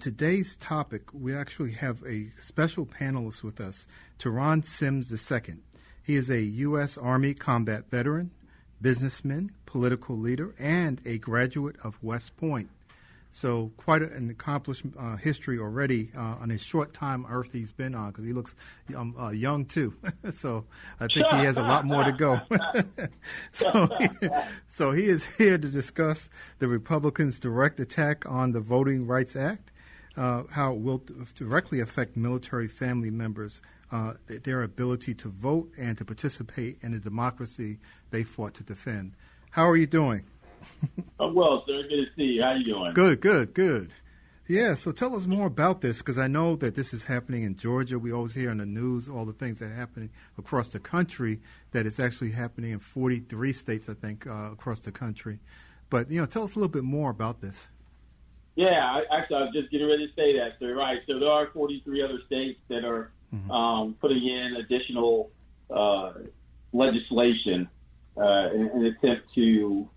Today's topic, we actually have a special panelist with us, Terron Sims II. He is a U.S. Army combat veteran, businessman, political leader, and a graduate of West Point. So quite an accomplished history already on his short time Earth he's been on, because he looks young too. So I think he has a lot more to go. So he is here to discuss the Republicans' direct attack on the Voting Rights Act, how it will directly affect military family members, their ability to vote and to participate in the democracy they fought to defend. How are you doing? Well, sir, good to see you. How you doing? Good. Yeah, so tell us more about this, because I know that this is happening in Georgia. We always hear in the news all the things that are happening across the country, that it's actually happening in 43 states, I think, across the country. But, tell us a little bit more about this. Yeah, I was just getting ready to say that, sir. Right, so there are 43 other states that are putting in additional legislation in an attempt to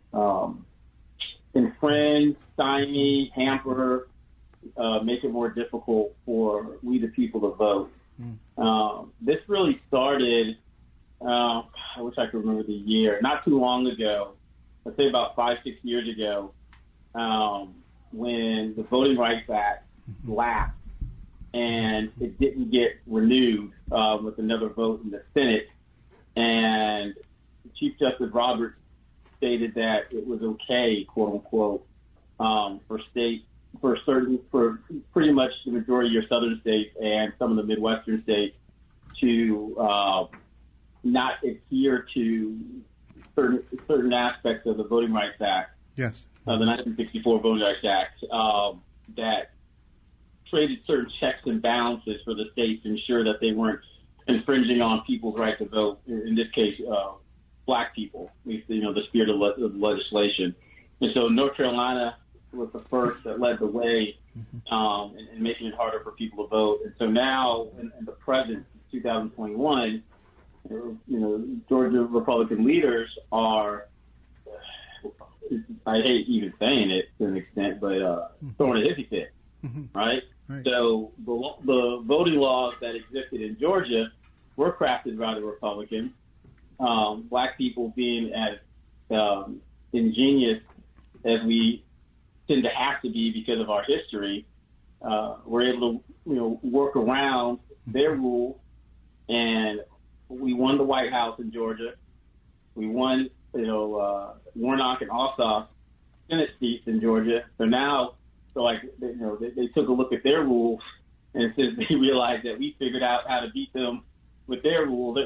infringe, stymie, hamper, make it more difficult for we the people to vote. This really started, I wish I could remember the year, not too long ago, let's say about 5-6 years ago, when the Voting Rights Act lapsed and it didn't get renewed with another vote in the Senate. And Chief Justice Roberts stated that it was okay, quote unquote, for pretty much the majority of southern states and some of the Midwestern states to not adhere to certain aspects of the Voting Rights Act. Yes. The 1964 Voting Rights Act that created certain checks and balances for the states to ensure that they weren't infringing on people's right to vote. In this case, Black people, the spirit of the legislation. And so North Carolina was the first that led the way in making it harder for people to vote. And so now, in the present, 2021, Georgia Republican leaders are, I hate even saying it to an extent, but throwing a hissy fit, right? So the voting laws that existed in Georgia were crafted by the Republicans. Black people being as ingenious as we tend to have to be because of our history, we're able to work around their rules, and we won the White House in Georgia. We won Warnock and Ossoff Senate seats in Georgia. So now, they took a look at their rules, and since they realized that we figured out how to beat them with their rules,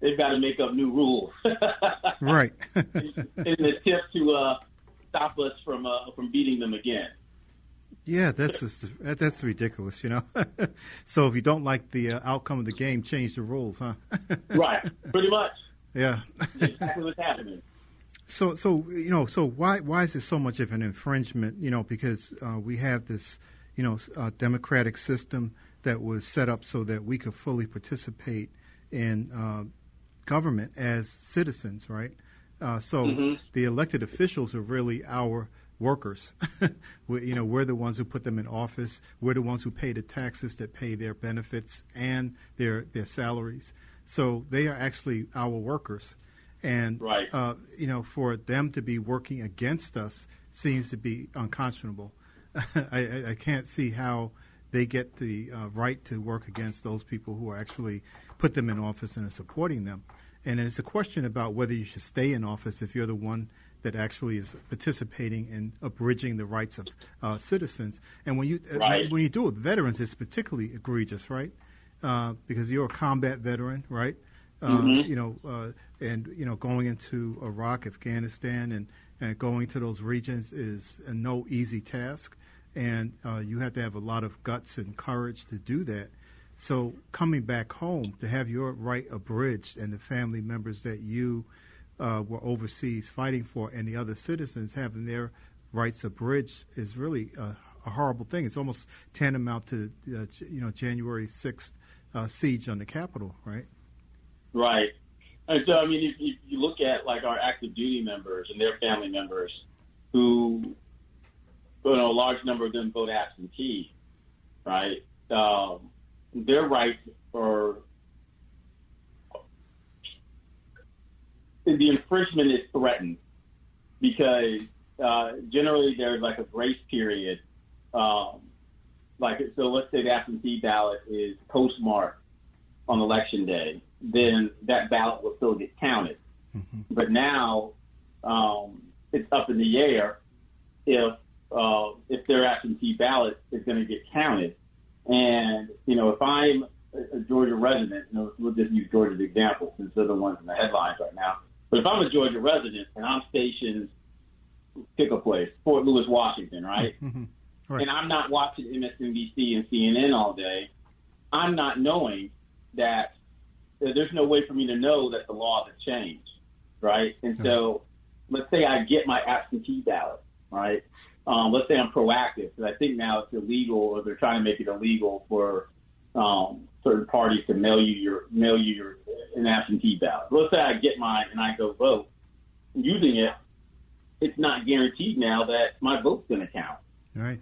they've got to make up new rules. Right. in an attempt to stop us from beating them again. Yeah, that's ridiculous, So if you don't like the outcome of the game, change the rules, huh? Right, pretty much. Yeah. That's exactly what's happening. So why is there so much of an infringement? Because we have this, democratic system that was set up so that we could fully participate in government as citizens, right? So the elected officials are really our workers. We're the ones who put them in office. We're the ones who pay the taxes that pay their benefits and their salaries. So they are actually our workers. And, right. For them to be working against us seems to be unconscionable. I can't see how they get the right to work against those people who are actually put them in office and are supporting them. And it's a question about whether you should stay in office if you're the one that actually is participating in abridging the rights of citizens. And when you do it with veterans, it's particularly egregious, right? Because you're a combat veteran, right? Going into Iraq, Afghanistan, and going to those regions is no easy task, and you have to have a lot of guts and courage to do that. So coming back home to have your right abridged, and the family members that you were overseas fighting for, and the other citizens having their rights abridged, is really a horrible thing. It's almost tantamount to January 6th siege on the Capitol, right? Right. And so, if you look at our active duty members and their family members who a large number of them vote absentee, right? Their rights are, the infringement is threatened because generally there's like a grace period. So let's say the absentee ballot is postmarked on election day, then that ballot will still get counted. Mm-hmm. But now it's up in the air if their absentee ballot is going to get counted. And, if I'm a Georgia resident, we'll just use Georgia's example since they're the ones in the headlines right now. But if I'm a Georgia resident and I'm stationed, pick a place, Fort Lewis, Washington, right? Mm-hmm. Right. And I'm not watching MSNBC and CNN all day, I'm not knowing that there's no way for me to know that the law has changed, right? And so let's say I get my absentee ballot, right? Let's say I'm proactive, because I think now it's illegal, or they're trying to make it illegal for certain parties to mail you an absentee ballot. Let's say I get mine and I go vote. Using it, it's not guaranteed now that my vote's going to count. Right.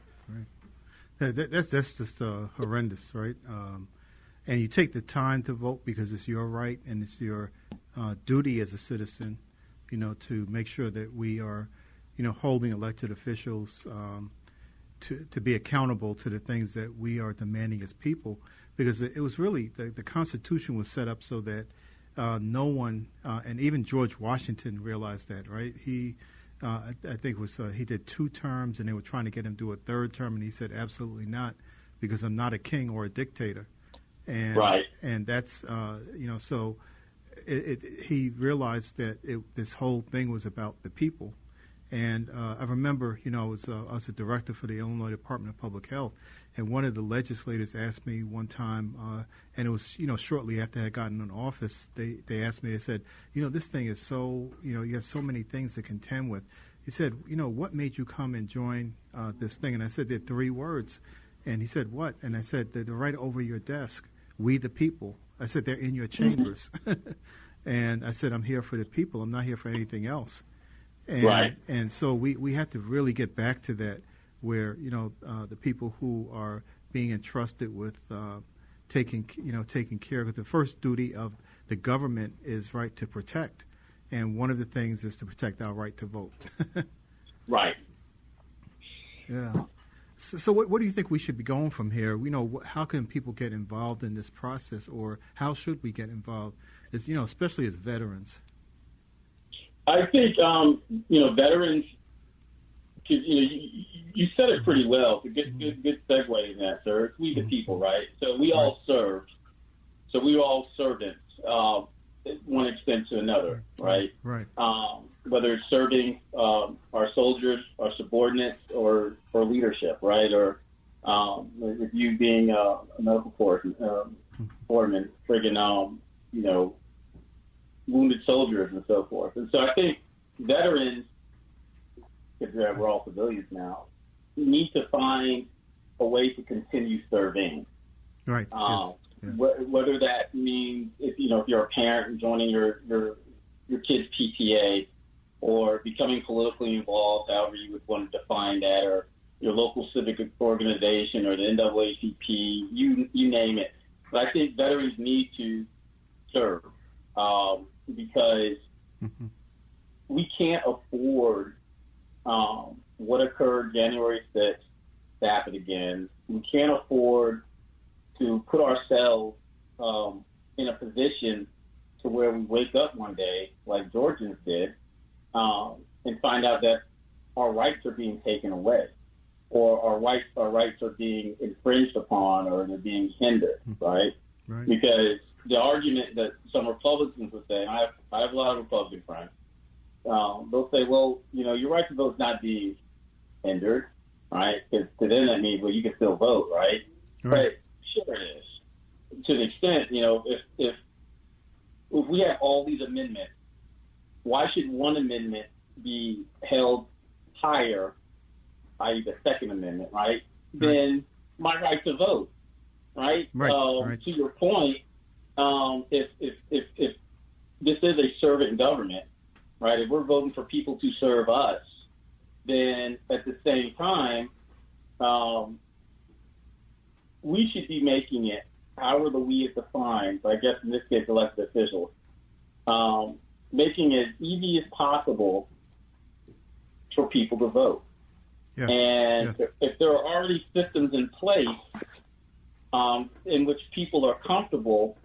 That's just horrendous, right? And you take the time to vote because it's your right and it's your duty as a citizen, to make sure that we are, holding elected officials to be accountable to the things that we are demanding as people. Because it was really, the Constitution was set up so that no one, and even George Washington realized that, right? He, I think he did 2 terms, and they were trying to get him to do a 3rd term, and he said, absolutely not, because I'm not a king or a dictator. And, right. And that's, so he realized that this whole thing was about the people. And I remember, I was a director for the Illinois Department of Public Health, and one of the legislators asked me one time, and it was, shortly after I had gotten in office, they asked me, they said, this thing is so, you have so many things to contend with. He said, what made you come and join this thing? And I said, there are 3 words. And he said, what? And I said, they're right over your desk. We the people. I said, they're in your chambers. And I said, I'm here for the people. I'm not here for anything else. And, right. And so we have to really get back to that, where the people who are being entrusted with taking care, because the first duty of the government is right to protect, and one of the things is to protect our right to vote. Right. Yeah. So what do you think we should be going from here? How can people get involved in this process, or how should we get involved? Especially as veterans. I think, veterans, you said it pretty well. It's a good segue in that, sir. It's we the people, right? So we all served. So we were all servants, one extent to another, right? Right. Whether it's serving our soldiers, our subordinates, or leadership, right? Or with you being a medical corps foreman, friggin', wounded soldiers and so forth. And so I think veterans, because we're all civilians now, need to find a way to continue serving. Right. Yes. Yeah. Whether that means if you're a parent and joining your kid's PTA, or becoming politically involved, however you would want to define that, or your local civic organization, or the NAACP, you name it. But I think veterans need to serve. Because we can't afford what occurred January 6th to happen again. We can't afford to put ourselves in a position to where we wake up one day, like Georgians did, and find out that our rights are being taken away, or our rights are being infringed upon, or they're being hindered, right? Right. Because the argument that some Republicans would say, and I have a lot of Republican friends, they'll say, well, your right to vote is not being hindered, right? Because to them that means, well, you can still vote, right? Right. But sure it is. To the extent, if we have all these amendments, why should one amendment be held higher, i.e. the Second Amendment, right, than my right to vote, right? Right. To your point, if this is a servant government, right, if we're voting for people to serve us, then at the same time, we should be making it, however the we is defined, but I guess in this case elected officials, making it as easy as possible for people to vote. Yes. And if there are already systems in place in which people are comfortable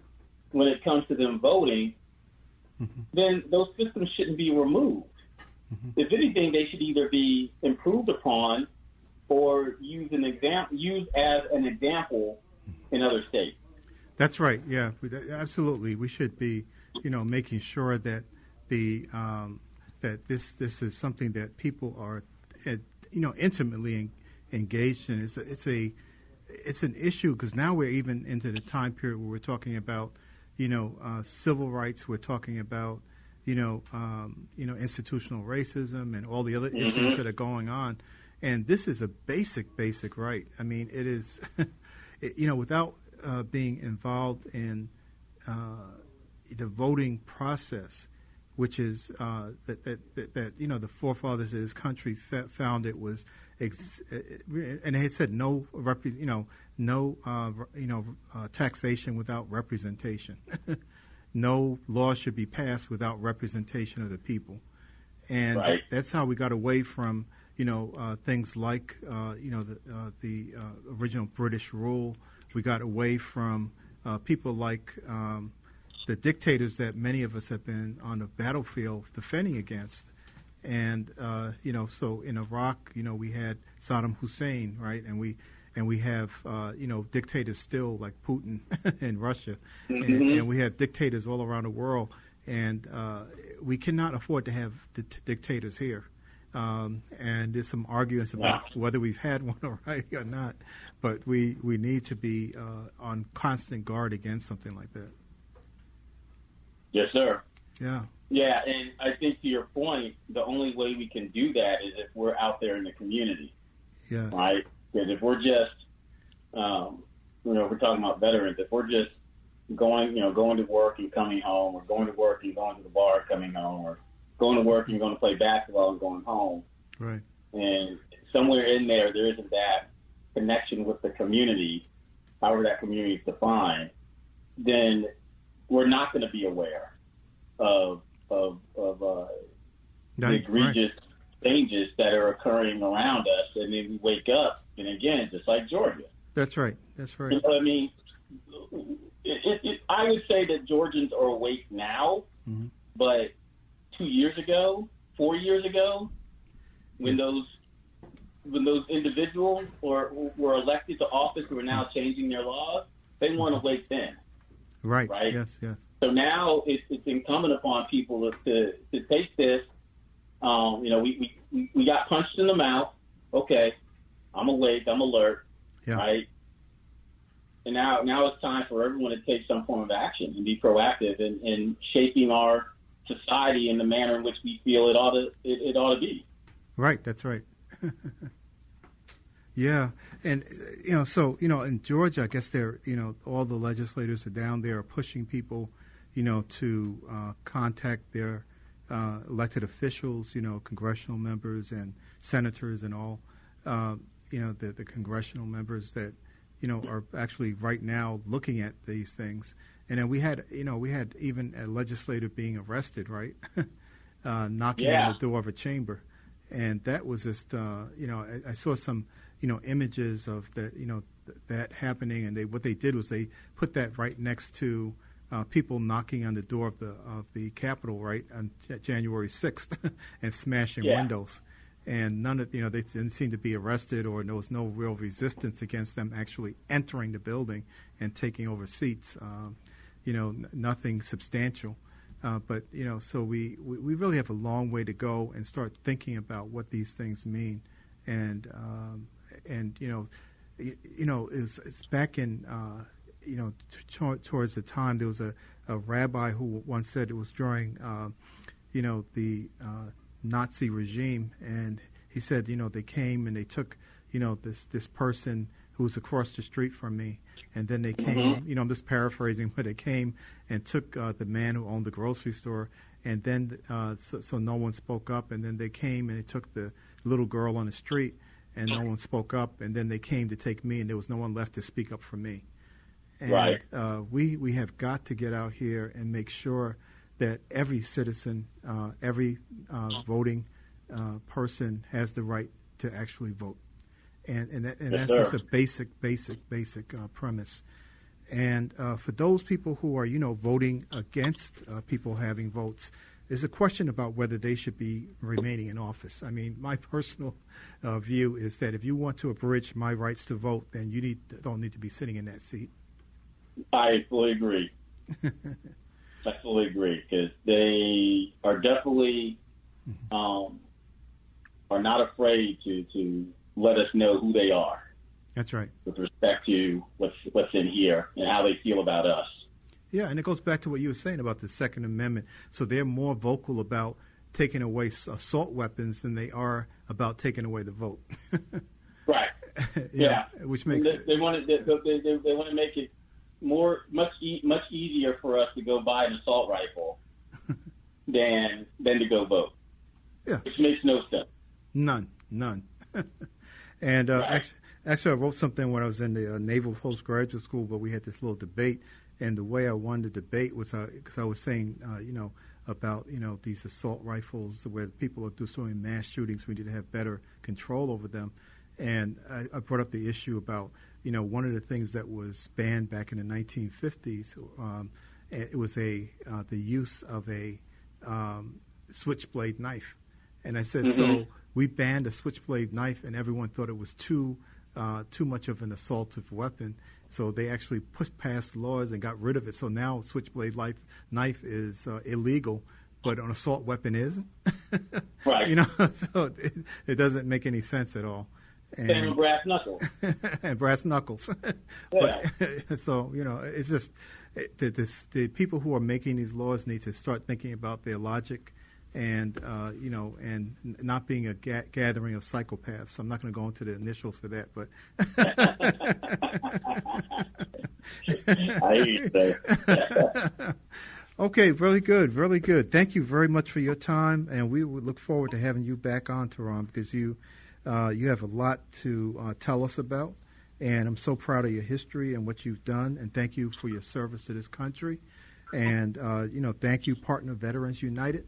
when it comes to them voting, then those systems shouldn't be removed. If anything, they should either be improved upon or used as an example in other states. That's right. Yeah, absolutely. We should be, making sure that that this is something that people are, intimately engaged in. It's an issue because now we're even into the time period where we're talking about, civil rights. We're talking about, institutional racism and all the other issues that are going on. And this is a basic right. I mean, it is, without being involved in the voting process, which is that the forefathers of this country found it was, and they had said no taxation without representation. No law should be passed without representation of the people, and that's how we got away from things like the original British rule. We got away from people like the dictators that many of us have been on the battlefield defending against. And, so in Iraq, we had Saddam Hussein, right? And we have, dictators still like Putin in Russia. And we have dictators all around the world. And we cannot afford to have dictators here. And there's some arguments about whether we've had one already or not. But we need to be on constant guard against something like that. Yes, sir. Yeah. Yeah, and I think to your point, the only way we can do that is if we're out there in the community. Yes. Right? Because if we're just, we're talking about veterans, if we're just going to work and coming home, or going to work and going to the bar, coming home, or going to work and going to play basketball and going home. Right. And somewhere in there isn't that connection with the community, however that community is defined, then we're not going to be aware of the egregious changes that are occurring around us. And then we wake up, and again, just like Georgia. That's right. I mean, I would say that Georgians are awake now, but 2 years ago, 4 years ago, when those individuals were elected to office who are now changing their laws, they weren't awake then. Right. Right. Yes. So now it's incumbent upon people to take this. We got punched in the mouth. Okay, I'm awake. I'm alert. Yeah. Right. And now it's time for everyone to take some form of action and be proactive in shaping our society in the manner in which we feel it ought to be. Right. That's right. Yeah, and in Georgia, I guess all the legislators are down there pushing people, to contact their elected officials, congressional members and senators and all, the congressional members that are actually right now looking at these things. And then we had even a legislator being arrested, right, knocking on the door of a chamber, and that was just I saw some images of that happening, and what they did was they put that right next to people knocking on the door of the Capitol, right, on January 6th and smashing windows. And none of they didn't seem to be arrested, or there was no real resistance against them actually entering the building and taking over seats. Nothing substantial. But so we really have a long way to go and start thinking about what these things mean. And it's back in towards the time there was a rabbi who once said it was during the Nazi regime, and he said they came and they took this person who was across the street from me, and then they came I'm just paraphrasing, but they came and took the man who owned the grocery store, and then so no one spoke up, and then they came and they took the little girl on the street, and no one spoke up, and then they came to take me, and there was no one left to speak up for me. And right. We have got to get out here and make sure that every citizen, every voting person has the right to actually vote. And that's just a basic premise. And for those people who are, voting against people having votes, there's a question about whether they should be remaining in office. I mean, my personal view is that if you want to abridge my rights to vote, then you don't need to be sitting in that seat. I fully agree. I fully agree, because they are definitely are not afraid to let us know who they are. That's right. With respect to what's in here and how they feel about us. Yeah, and it goes back to what you were saying about the Second Amendment. So they're more vocal about taking away assault weapons than they are about taking away the vote. Right. Yeah. Which makes they want to make it much easier for us to go buy an assault rifle than to go vote. Yeah. Which makes no sense. None. And right. actually, I wrote something when I was in the Naval Postgraduate School, but we had this little debate. And the way I won the debate was because I was saying, about, these assault rifles where people are doing mass shootings. We need to have better control over them. And I brought up the issue about, one of the things that was banned back in the 1950s, it was the use of a switchblade knife. And I said, so we banned a switchblade knife, and everyone thought it was too much of an assaultive weapon. So they actually passed laws and got rid of it. So now switchblade knife is illegal, but an assault weapon isn't. Right. So it doesn't make any sense at all. And brass knuckles. And brass knuckles. Yeah. But, so, it's just the people who are making these laws need to start thinking about their logic and, and not being a gathering of psychopaths. I'm not going to go into the initials for that, but. I hear you say. Okay, really good, really good. Thank you very much for your time, and we would look forward to having you back on, Terron, because you have a lot to tell us about, and I'm so proud of your history and what you've done, and thank you for your service to this country. And, thank you, Partner Veterans United,